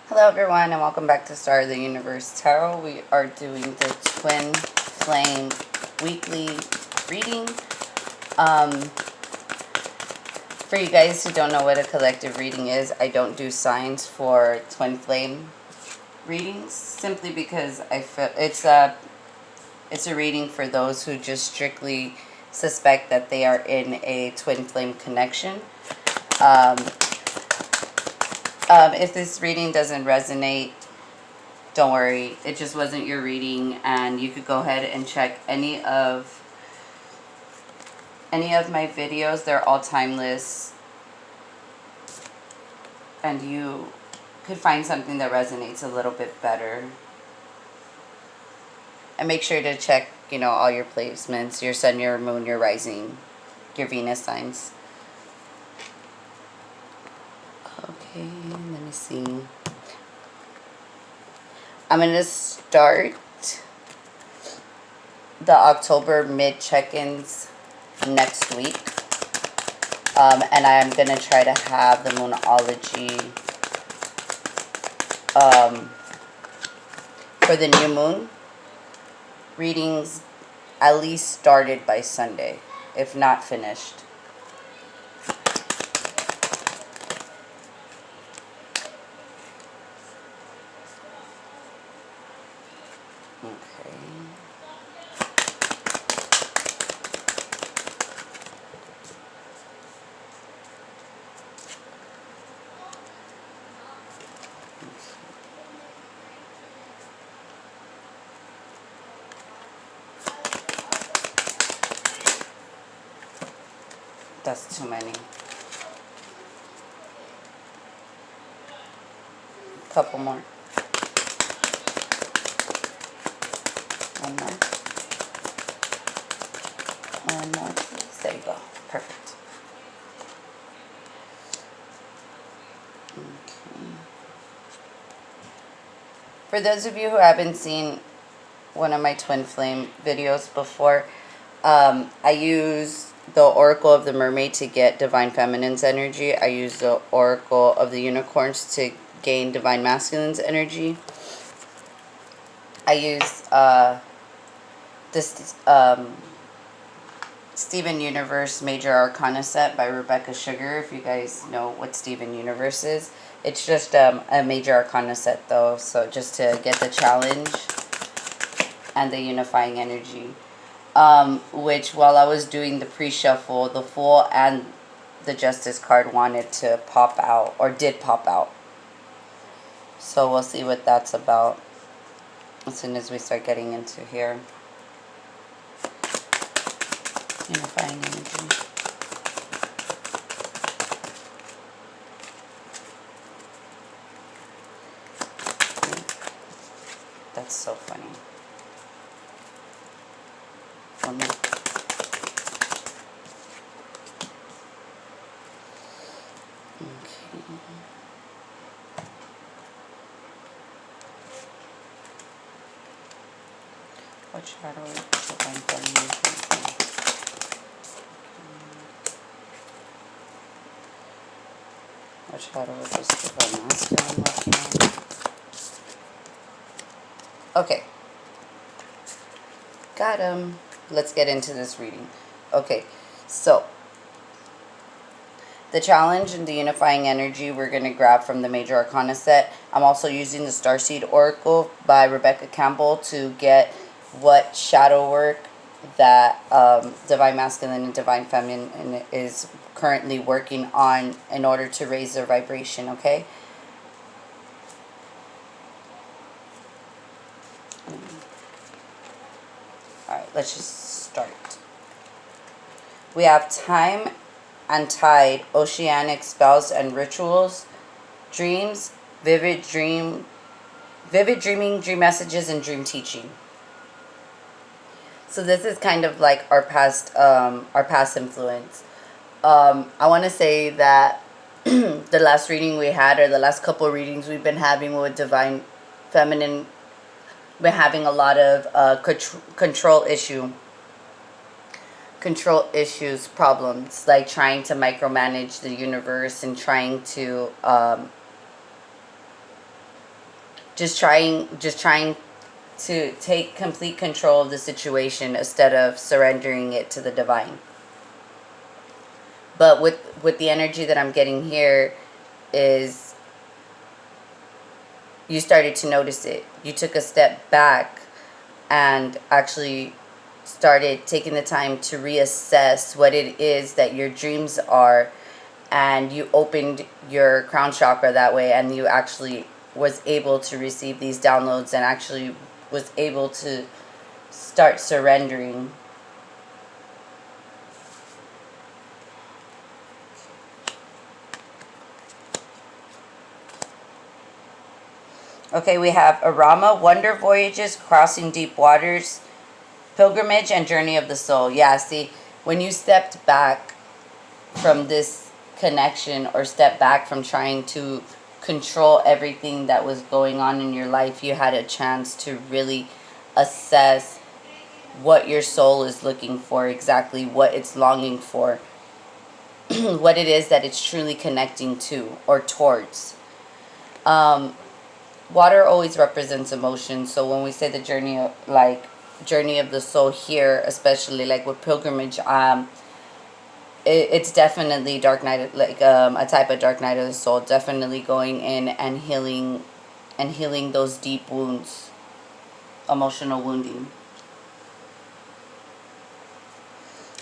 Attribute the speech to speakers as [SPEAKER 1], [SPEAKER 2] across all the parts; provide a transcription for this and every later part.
[SPEAKER 1] Hello everyone and welcome back to Star of the Universe Tarot. We are doing the Twin Flame weekly reading. For you guys who don't know what a collective reading is, I don't do signs for Twin Flame readings simply because I feel it's a reading for those who just strictly suspect that they are in a Twin Flame connection. If this reading doesn't resonate, don't worry. It just wasn't your reading, and you could go ahead and check any of my videos. They're all timeless, and you could find something that resonates a little bit better. And make sure to check, all your placements, your sun, your moon, your rising, your Venus signs. Okay, let me see. I'm going to start the October mid check-ins next week. And I'm going to try to have the Moonology for the new moon readings at least started by Sunday, if not finished. That's too many. Couple more. One more. One more, please. There you go. Perfect. Okay. For those of you who haven't seen one of my Twin Flame videos before, I use the Oracle of the Mermaid to get Divine Feminine's energy. I use the Oracle of the Unicorns to gain Divine Masculine's energy. I use this Steven Universe Major Arcana set by Rebecca Sugar. If you guys know what Steven Universe is, it's just a Major Arcana set though, so just to get the challenge and the unifying energy. Which while I was doing the pre-shuffle, the Fool and the Justice card wanted to pop out, or did pop out. So we'll see what that's about as soon as we start getting into here. Unifying energy. That's so funny. One more. Okay. What shadow is Divine Feminine? What shadow is Divine Masculine working on? Okay. Got him. Let's get into this reading. Okay, so the challenge and the unifying energy we're going to grab from the Major Arcana set. I'm also using the Starseed Oracle by Rebecca Campbell to get what shadow work that Divine Masculine and Divine Feminine is currently working on in order to raise their vibration, okay? Alright, let's just start. We have Time and Tide, Oceanic Spells and Rituals, Dreams, Vivid Dreaming, Dream Messages, and Dream Teaching. So this is kind of like our past influence. I want to say that the last reading we had, or the last couple readings we've been having with Divine Feminine, been having a lot of control issues, problems, like trying to micromanage the universe and trying to just trying to take complete control of the situation instead of surrendering it to the divine. But with the energy that I'm getting here is you started to notice it. You took a step back and actually started taking the time to reassess what it is that your dreams are, and you opened your crown chakra that way, and you actually was able to receive these downloads and actually was able to start surrendering. Okay, we have Arama, Wonder Voyages, Crossing Deep Waters, Pilgrimage, and Journey of the Soul. Yeah, see, when you stepped back from this connection, or stepped back from trying to control everything that was going on in your life, you had a chance to really assess what your soul is looking for, exactly what it's longing for, what it is that it's truly connecting to or towards. Water always represents emotion, so when we say the journey of the soul here, especially like with pilgrimage, it's definitely dark night, like a type of dark night of the soul, definitely going in and healing those deep wounds, emotional wounding.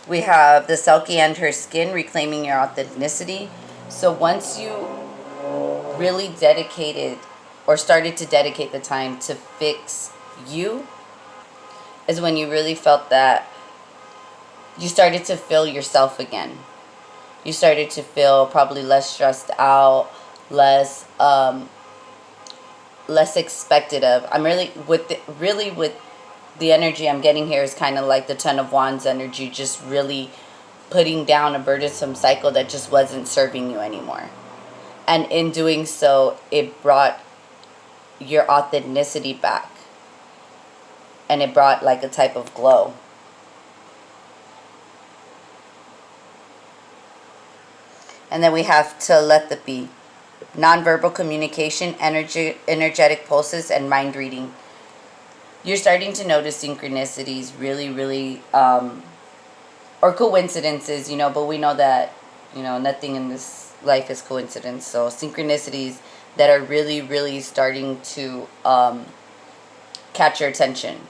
[SPEAKER 1] We have the Selkie and her skin, reclaiming your authenticity. So once you really dedicated or started to dedicate the time to fix you, is when you really felt that you started to feel yourself again. You started to feel probably less stressed out, less expected of. I'm really with the energy I'm getting here is kind of like the Ten of Wands energy, just really putting down a burdensome cycle that just wasn't serving you anymore. And in doing so, it brought your authenticity back. And it brought like a type of glow. And then we have telepathy, nonverbal communication, energetic pulses, and mind reading. You're starting to notice synchronicities, really, really, or coincidences, but we know that, nothing in this life is coincidence. So synchronicities that are really, really starting to catch your attention.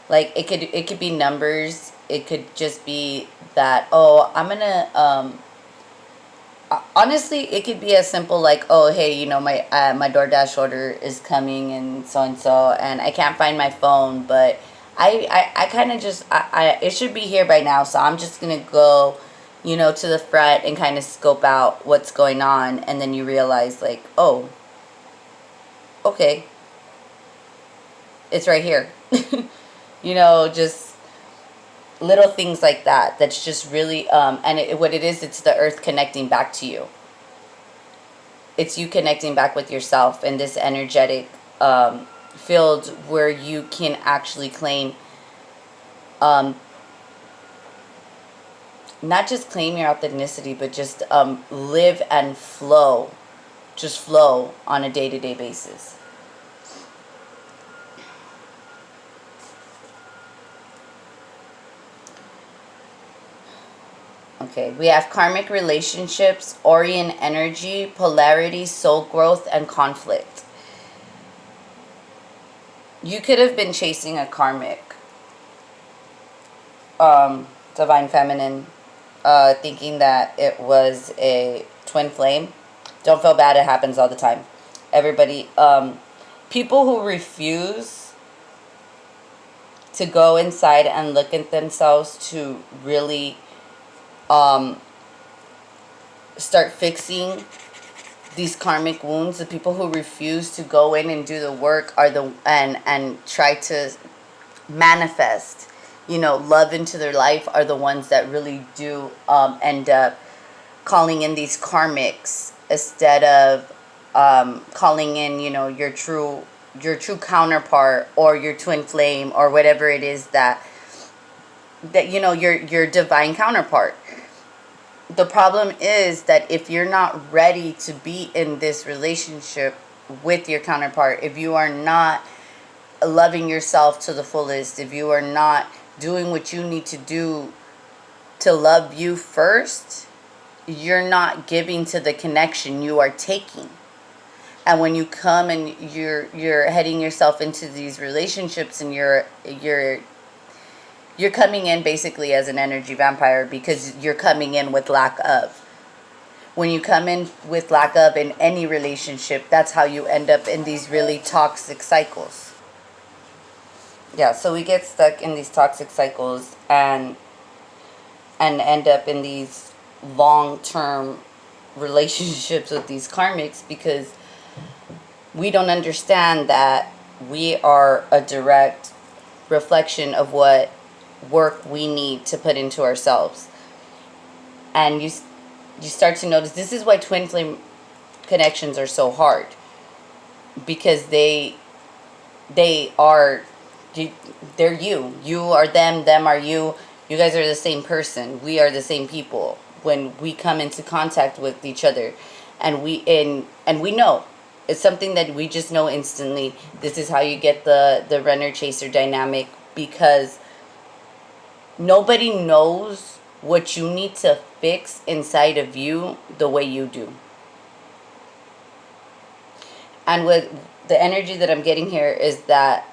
[SPEAKER 1] Like it could be numbers. It could just be that, I'm gonna honestly, it could be as simple like, hey, my DoorDash order is coming and so, and I can't find my phone, but I kind of just, it should be here by now, so I'm just going to go, to the front and kind of scope out what's going on, and then you realize, like, okay, it's right here. Just little things like that. That's just really, what it is, it's the earth connecting back to you. It's you connecting back with yourself in this energetic field where you can actually claim, not just claim your authenticity, but just live and flow. Just flow on a day-to-day basis. Okay, we have karmic relationships, Orion energy, polarity, soul growth, and conflict. You could have been chasing a karmic, divine feminine, thinking that it was a twin flame. Don't feel bad, it happens all the time. Everybody, people who refuse to go inside and look at themselves to really start fixing these karmic wounds, the people who refuse to go in and do the work are and try to manifest, love into their life, are the ones that really do end up calling in these karmics instead of calling in, your true counterpart or your twin flame or whatever it is that your divine counterpart. The problem is that if you're not ready to be in this relationship with your counterpart, if you are not loving yourself to the fullest, if you are not doing what you need to do to love you first, you're not giving to the connection, you are taking. And when you come and you're heading yourself into these relationships, and you're coming in basically as an energy vampire, because you're coming in with lack of. When you come in with lack of in any relationship, that's how you end up in these really toxic cycles. Yeah, so we get stuck in these toxic cycles and end up in these long-term relationships with these karmics, because we don't understand that we are a direct reflection of what work we need to put into ourselves. And you start to notice, this is why twin flame connections are so hard, because they're you are them are you guys are the same person, we are the same people when we come into contact with each other. And we know it's something that we just know instantly. This is how you get the runner chaser dynamic, because nobody knows what you need to fix inside of you the way you do. And with the energy that I'm getting here is that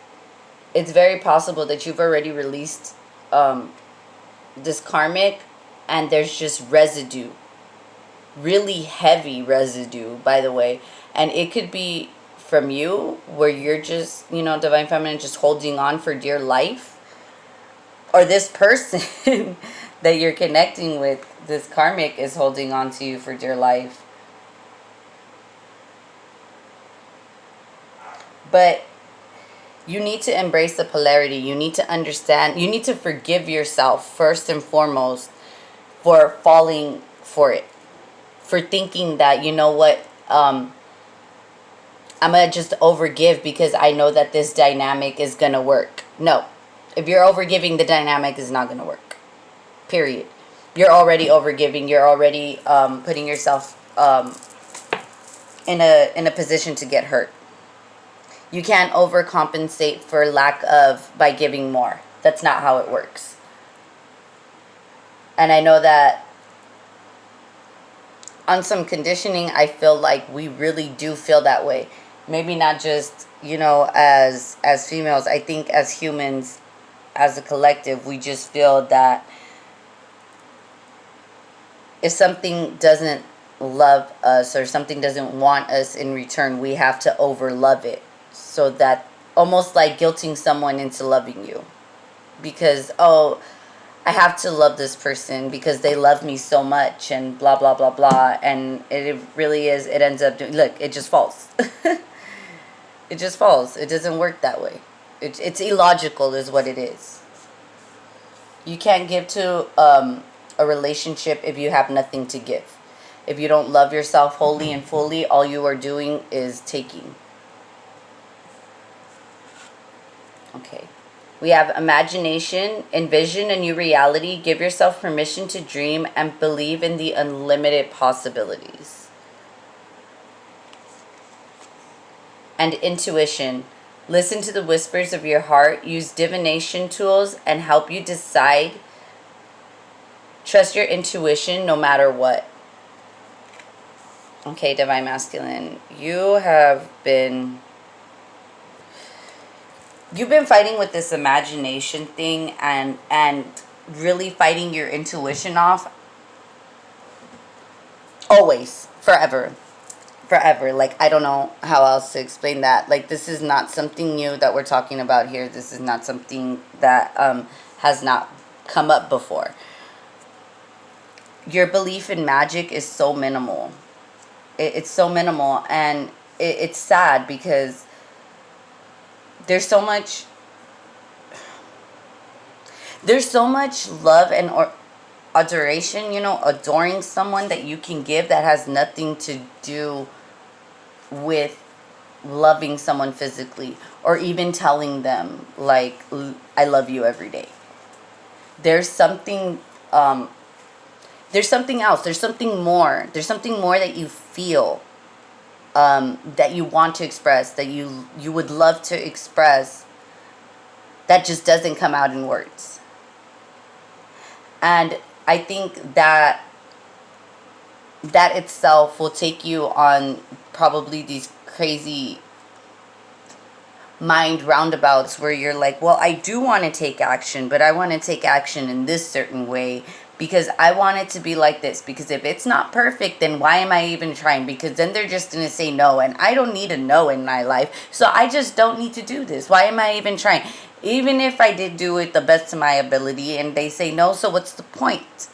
[SPEAKER 1] it's very possible that you've already released this karmic, and there's just residue, really heavy residue, by the way. And it could be from you, where you're just, Divine Feminine, just holding on for dear life, or this person that you're connecting with, this karmic, is holding on to you for dear life. But you need to embrace the polarity. You need to understand. You need to forgive yourself first and foremost for falling for it. For thinking that, you know what, I'm going to just overgive because I know that this dynamic is going to work. No. If you're overgiving, the dynamic is not going to work. Period. You're already overgiving. You're already putting yourself in a position to get hurt. You can't overcompensate for lack of by giving more. That's not how it works. And I know that on some conditioning, I feel like we really do feel that way. Maybe not just, as females. I think as humans, as a collective, we just feel that if something doesn't love us or something doesn't want us in return, we have to overlove it. So that, almost like guilting someone into loving you. Because, I have to love this person because they love me so much, and blah, blah, blah, blah. And it really is, it ends up doing, look, it just falls. It just falls. It doesn't work that way. It's illogical is what it is. You can't give to a relationship if you have nothing to give. If you don't love yourself wholly and fully, all you are doing is taking. Okay. We have imagination, envision a new reality, give yourself permission to dream, and believe in the unlimited possibilities. And intuition, listen to the whispers of your heart, use divination tools, and help you decide. Trust your intuition no matter what. Okay, Divine Masculine, you've been fighting with this imagination thing and really fighting your intuition off. Always. Forever. Like, I don't know how else to explain that. Like, this is not something new that we're talking about here. This is not something that has not come up before. Your belief in magic is so minimal. It's so minimal, and it's sad because there's so much love and adoration, adoring someone that you can give that has nothing to do with loving someone physically, or even telling them, like, I love you every day. There's something else. There's something more that you feel that you want to express, that you would love to express, that just doesn't come out in words. And I think that that itself will take you on probably these crazy mind roundabouts where you're like, well, I do want to take action, but I want to take action in this certain way because I want it to be like this. Because if it's not perfect, then why am I even trying? Because then they're just going to say no, and I don't need a no in my life. So I just don't need to do this. Why am I even trying? Even if I did do it the best of my ability and they say no, so what's the point?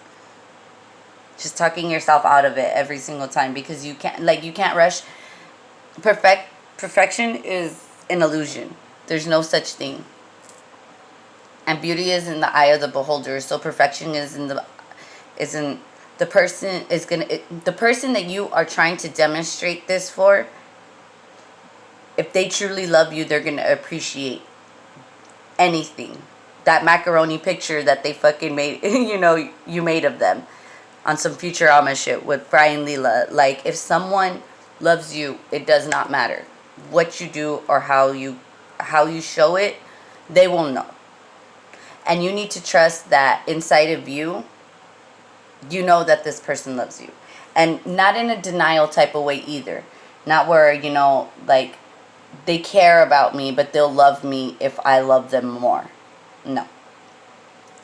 [SPEAKER 1] Just talking yourself out of it every single time, because you can't rush. Perfection is an illusion. There's no such thing. And beauty is in the eye of the beholder. So perfection is in the person is the person that you are trying to demonstrate this for. If they truly love you, they're gonna appreciate anything. That macaroni picture that they fucking made, you made of them on some Futurama shit with Brian Leela. Like, if someone loves you, it does not matter what you do or how you show it, they will know. And you need to trust that inside of you, you know that this person loves you. And not in a denial type of way either. Not where, like, they care about me, but they'll love me if I love them more. No.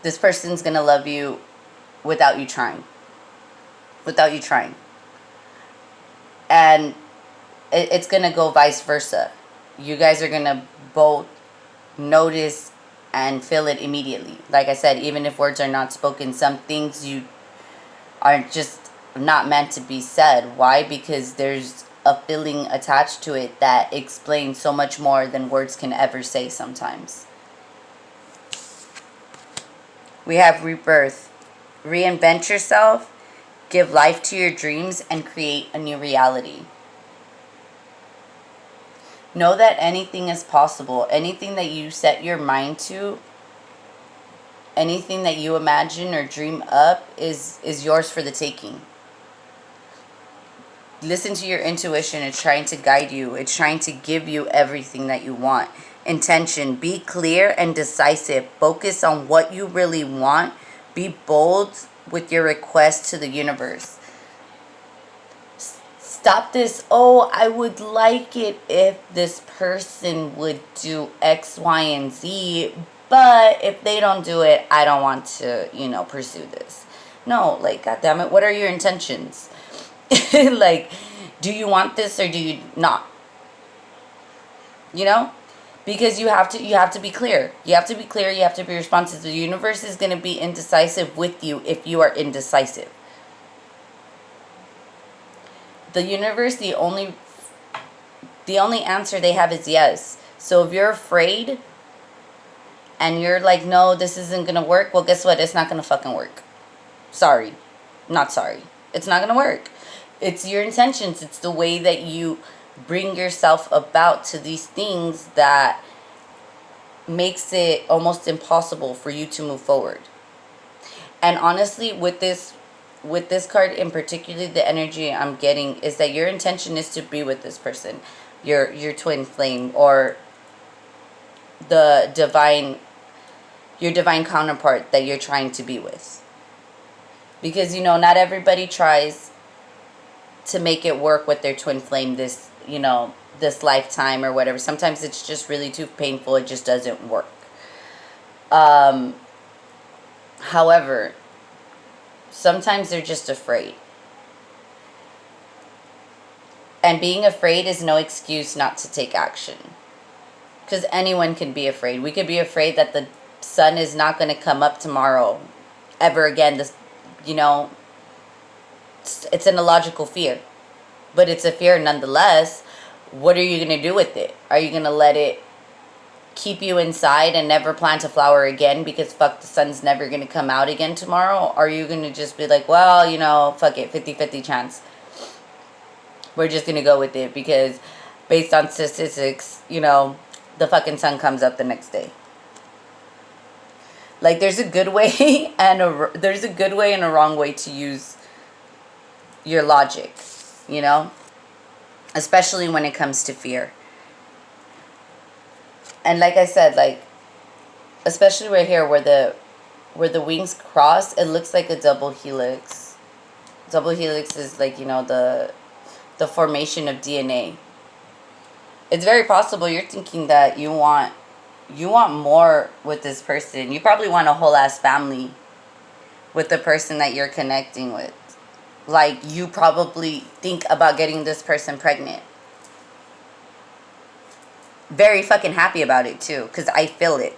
[SPEAKER 1] This person's going to love you without you trying. Without you trying. And it's going to go vice versa. You guys are going to both notice and feel it immediately. Like I said, even if words are not spoken, some things you are just not meant to be said. Why? Because there's a feeling attached to it that explains so much more than words can ever say sometimes. We have rebirth. Reinvent yourself, give life to your dreams, and create a new reality. Know that anything is possible. Anything that you set your mind to, anything that you imagine or dream up is yours for the taking. Listen to your intuition. It's trying to guide you. It's trying to give you everything that you want. Intention. Be clear and decisive. Focus on what you really want. Be bold with your request to the universe. Stop this, oh, I would like it if this person would do X, Y, and Z, but if they don't do it, I don't want to, pursue this. No, like, goddammit, what are your intentions? Like, do you want this or do you not? Because you have to be clear. You have to be clear, you have to be responsive. The universe is going to be indecisive with you if you are indecisive. The universe, the only answer they have is yes. So if you're afraid and you're like, no, this isn't going to work, well, guess what? It's not going to fucking work. Sorry. Not sorry. It's not going to work. It's your intentions. It's the way that you bring yourself about to these things that makes it almost impossible for you to move forward. And honestly, with this card in particular, the energy I'm getting is that your intention is to be with this person, your twin flame, or your divine counterpart that you're trying to be with. Because, not everybody tries to make it work with their twin flame this lifetime or whatever. Sometimes it's just really too painful. It just doesn't work. However, sometimes they're just afraid. And being afraid is no excuse not to take action. Because anyone can be afraid. We could be afraid that the sun is not going to come up tomorrow ever again. It's an illogical fear. But it's a fear nonetheless. What are you going to do with it? Are you going to let it keep you inside and never plant a flower again because fuck, the sun's never going to come out again tomorrow? Or are you going to just be like, well, fuck it, 50-50 chance. We're just going to go with it because based on statistics, the fucking sun comes up the next day. Like, there's a good way and a wrong way to use your logic, especially when it comes to fear. And like I said, like, especially right here where the wings cross, it looks like a double helix. Double helix is like, you know, the formation of DNA. It's very possible you're thinking that you want more with this person. You probably want a whole ass family with the person that you're connecting with. Like, you probably think about getting this person pregnant. Very fucking happy about it too, because I feel it.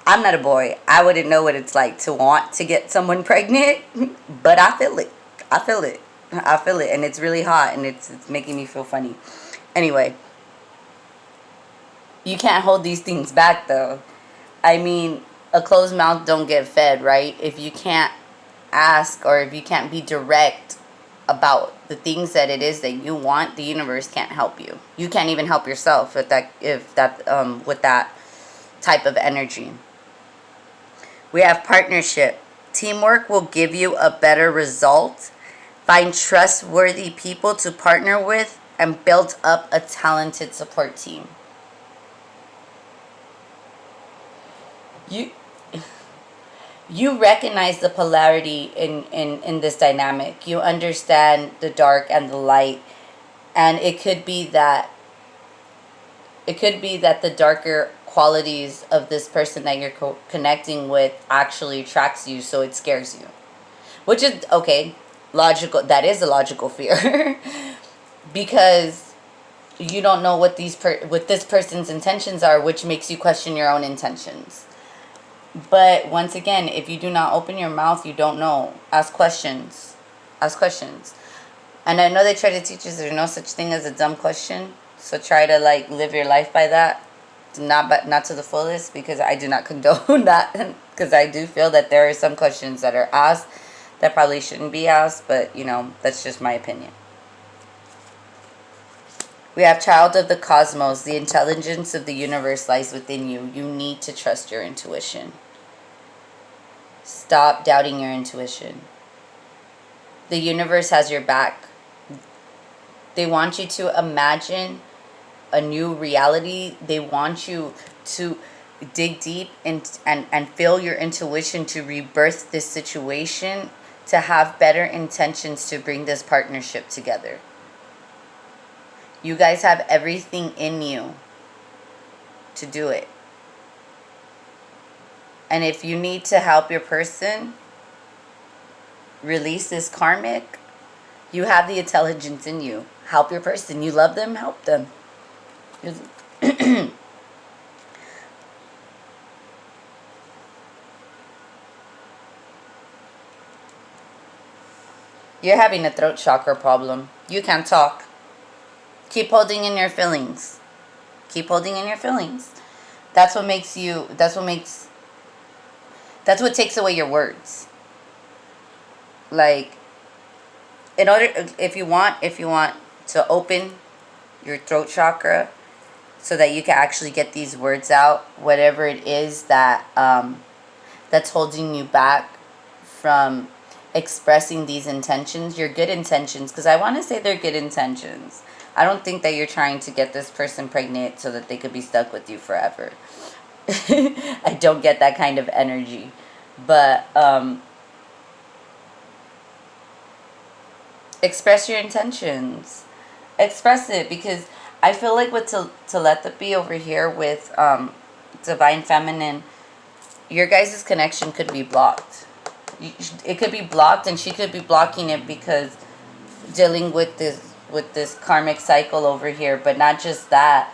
[SPEAKER 1] I'm not a boy. I wouldn't know what it's like to want to get someone pregnant, but I feel it. I feel it. I feel it, and it's really hot, and it's making me feel funny. Anyway, you can't hold these things back, though. I mean, a closed mouth don't get fed, right? If you can't ask, or if you can't be direct about the things that it is that you want, the universe can't help you. You can't even help yourself with that with that type of energy. We have partnership. Teamwork will give you a better result. Find trustworthy people to partner with and build up a talented support team. You recognize the polarity in this dynamic. You understand the dark and the light. And it could be that the darker qualities of this person that you're connecting with actually attracts you, so it scares you. Which is, okay, logical. That is a logical fear. Because you don't know what what this person's intentions are, which makes you question your own intentions. But once again, if you do not open your mouth, you don't know. Ask questions. Ask questions. And I know they try to teach us there's no such thing as a dumb question. So try to, like, live your life by that. Not to the fullest, because I do not condone that. Because I do feel that there are some questions that are asked that probably shouldn't be asked. But, you know, that's just my opinion. We have child of the cosmos. The intelligence of the universe lies within you. You need to trust your intuition. Stop doubting your intuition. The universe has your back. They want you to imagine a new reality. They want you to dig deep and feel your intuition to rebirth this situation, to have better intentions to bring this partnership together. You guys have everything in you to do it. And if you need to help your person release this karmic, you have the intelligence in you. Help your person. You love them, help them. You're having a throat chakra problem. You can't talk. Keep holding in your feelings. Keep holding in your feelings. That's what takes away your words. Like, if you want to open your throat chakra so that you can actually get these words out, whatever it is that that's holding you back from expressing these intentions, your good intentions, because I want to say they're good intentions. I don't think that you're trying to get this person pregnant so that they could be stuck with you forever. I don't get that kind of energy. But express your intentions. Express it, because I feel like with telepathy over here with Divine Feminine, your guys' connection could be blocked. It could be blocked, and she could be blocking it because dealing with this karmic cycle over here. But not just that.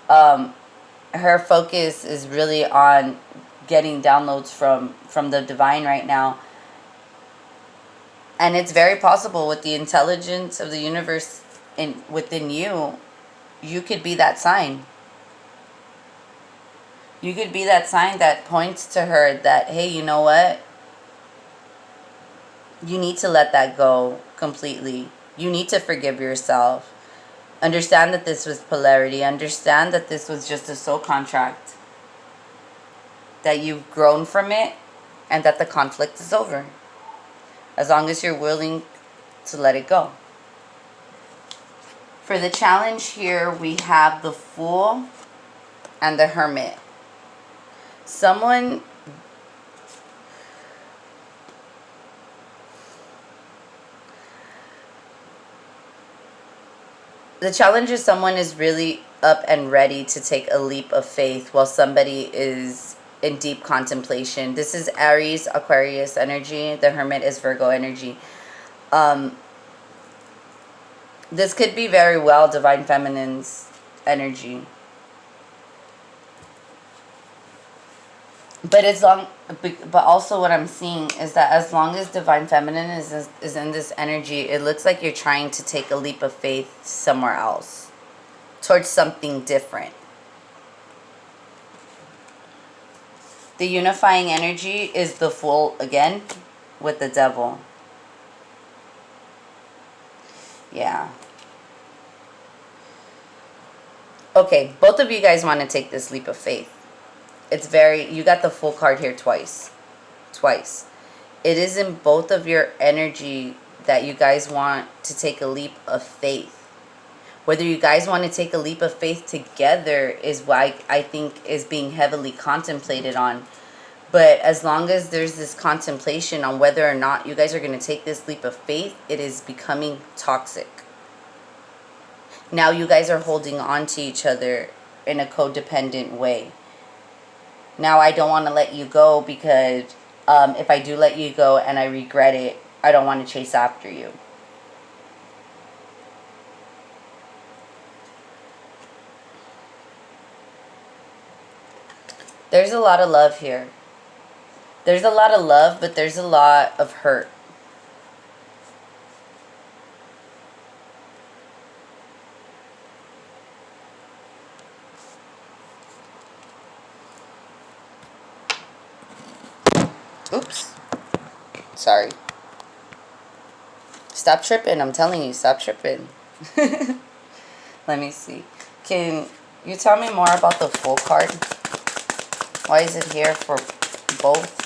[SPEAKER 1] Her focus is really on getting downloads from the divine right now. And it's very possible with the intelligence of the universe within you, you could be that sign. You could be that sign that points to her that, hey, you know what? You need to let that go completely. You need to forgive yourself. Understand that this was polarity. Understand that this was just a soul contract. That you've grown from it and that the conflict is over. As long as you're willing to let it go. For the challenge here, we have the Fool and the Hermit. Someone... The challenge is someone is really up and ready to take a leap of faith while somebody is in deep contemplation. This is Aries, Aquarius energy. The Hermit is Virgo energy. This could be very well Divine Feminine's energy. But also what I'm seeing is that as long as Divine Feminine is in this energy, it looks like you're trying to take a leap of faith somewhere else, towards something different. The unifying energy is the Fool again with the Devil. Yeah. Okay, both of you guys want to take this leap of faith. It's very, you got the Fool card here twice. It is in both of your energy that you guys want to take a leap of faith. Whether you guys want to take a leap of faith together is why I think is being heavily contemplated on. But as long as there's this contemplation on whether or not you guys are going to take this leap of faith, it is becoming toxic. Now you guys are holding on to each other in a codependent way. Now I don't want to let you go because if I do let you go and I regret it, I don't want to chase after you. There's a lot of love here. There's a lot of love, but there's a lot of hurt. Oops. Sorry. Stop tripping. I'm telling you, stop tripping. Let me see. Can you tell me more about the Fool card? Why is it here for both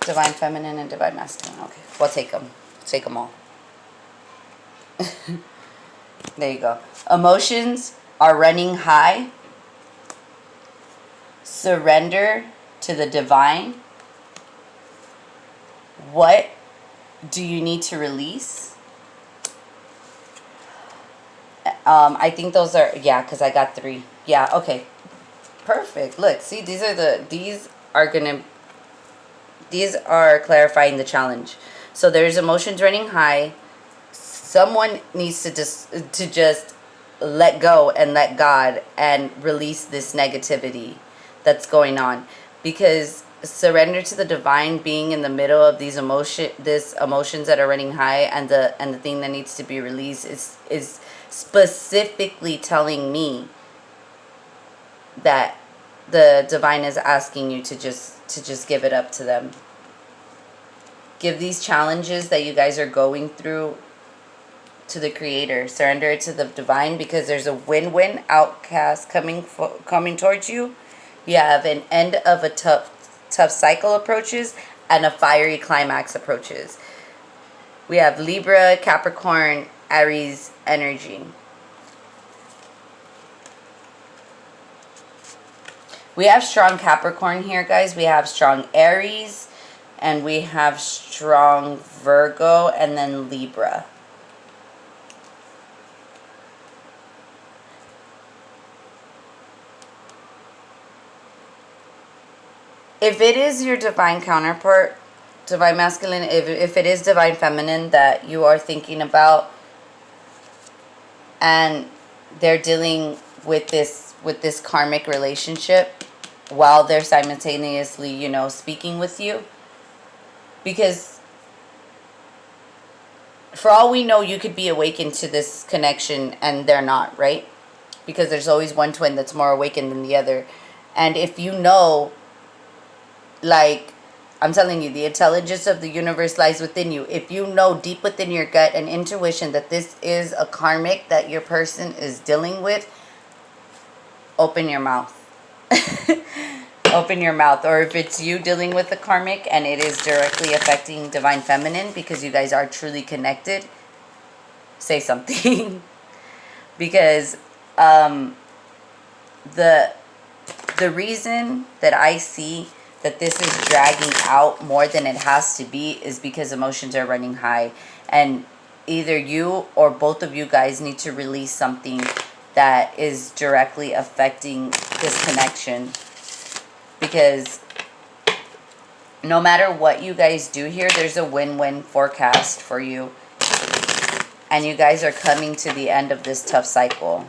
[SPEAKER 1] Divine Feminine and Divine Masculine? Okay, we'll take them. Take them all. There you go. Emotions are running high. Surrender to the divine. What do you need to release? I think those are, yeah, because I got 3. Yeah, okay. Perfect. Look, see, these are clarifying the challenge. So there's emotions running high. Someone needs to just let go and let God and release this negativity that's going on, because surrender to the divine, being in the middle of these emotions that are running high, and the thing that needs to be released is specifically telling me that the divine is asking you to just give it up to them. Give these challenges that you guys are going through to the Creator. Surrender it to the divine, because there's a win-win outcast coming towards you. You have an end of a tough cycle approaches and a fiery climax approaches. We have Libra, Capricorn, Aries energy. We have strong Capricorn here, guys. We have strong Aries, and we have strong Virgo, and then Libra. If it is your divine counterpart, divine masculine, if it is divine feminine that you are thinking about, and they're dealing with this karmic relationship while they're simultaneously, speaking with you, because for all we know, you could be awakened to this connection and they're not, right? Because there's always one twin that's more awakened than the other. And if you know, like, I'm telling you, the intelligence of the universe lies within you. If you know deep within your gut and intuition that this is a karmic that your person is dealing with, open your mouth. Open your mouth. Or if it's you dealing with the karmic and it is directly affecting divine feminine because you guys are truly connected, say something. because the reason that I see that this is dragging out more than it has to be is because emotions are running high, and either you or both of you guys need to release something that is directly affecting this connection, because no matter what you guys do here, there's a win-win forecast for you, and you guys are coming to the end of this tough cycle.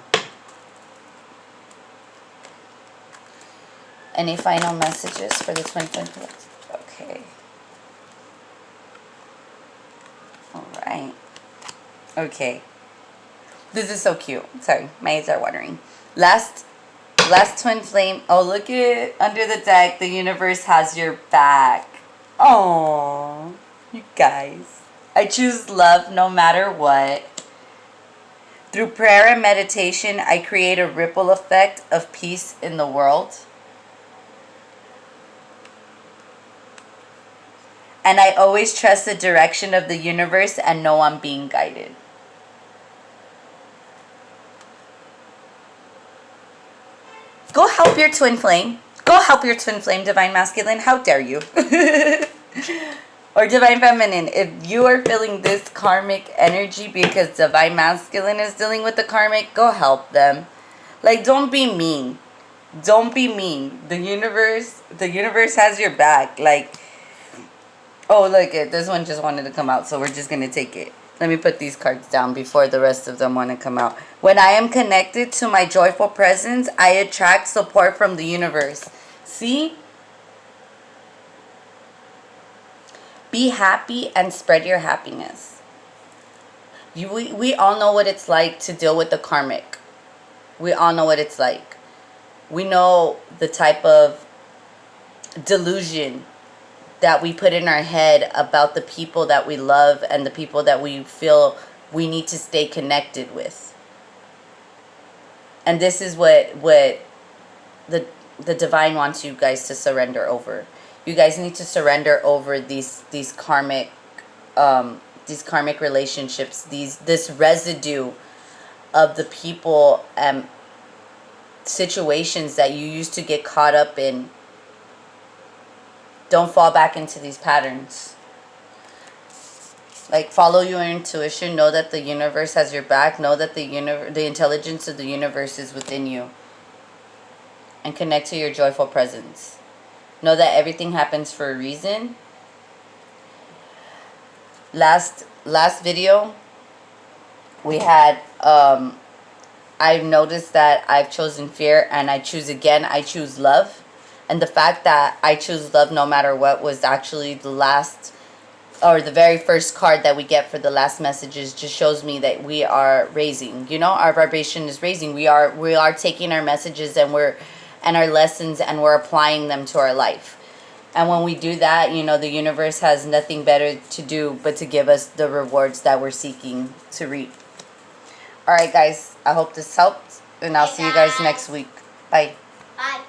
[SPEAKER 1] Any final messages for the twin flame? Okay. All right. Okay. This is so cute. Sorry, my eyes are watering. Last twin flame. Oh, look at under the deck. The universe has your back. Oh, you guys. I choose love no matter what. Through prayer and meditation, I create a ripple effect of peace in the world. And I always trust the direction of the universe and know I'm being guided. Go help your twin flame. Go help your twin flame, Divine Masculine. How dare you? Or Divine Feminine. If you are feeling this karmic energy because Divine Masculine is dealing with the karmic, go help them. Like, don't be mean. Don't be mean. The universe has your back. Like, oh, look, this one just wanted to come out, so we're just going to take it. Let me put these cards down before the rest of them want to come out. When I am connected to my joyful presence, I attract support from the universe. See? Be happy and spread your happiness. We all know what it's like to deal with the karmic. We all know what it's like. We know the type of delusion that we put in our head about the people that we love and the people that we feel we need to stay connected with. And this is what the divine wants you guys to surrender over. You guys need to surrender over these karmic relationships, this residue of the people and situations that you used to get caught up in. Don't fall back into these patterns. Like, follow your intuition. Know that the universe has your back. Know that the intelligence of the universe is within you. And connect to your joyful presence. Know that everything happens for a reason. Last video, we had, I've noticed that I've chosen fear and I choose again. I choose love. And the fact that I choose love no matter what was actually the last, or the very first card that we get for the last messages, just shows me that we are raising. You know, our vibration is raising. We are taking our messages and our lessons and we're applying them to our life. And when we do that, you know, the universe has nothing better to do but to give us the rewards that we're seeking to reap. All right, guys. I hope this helped, and I'll see you guys next week. Bye.
[SPEAKER 2] Bye.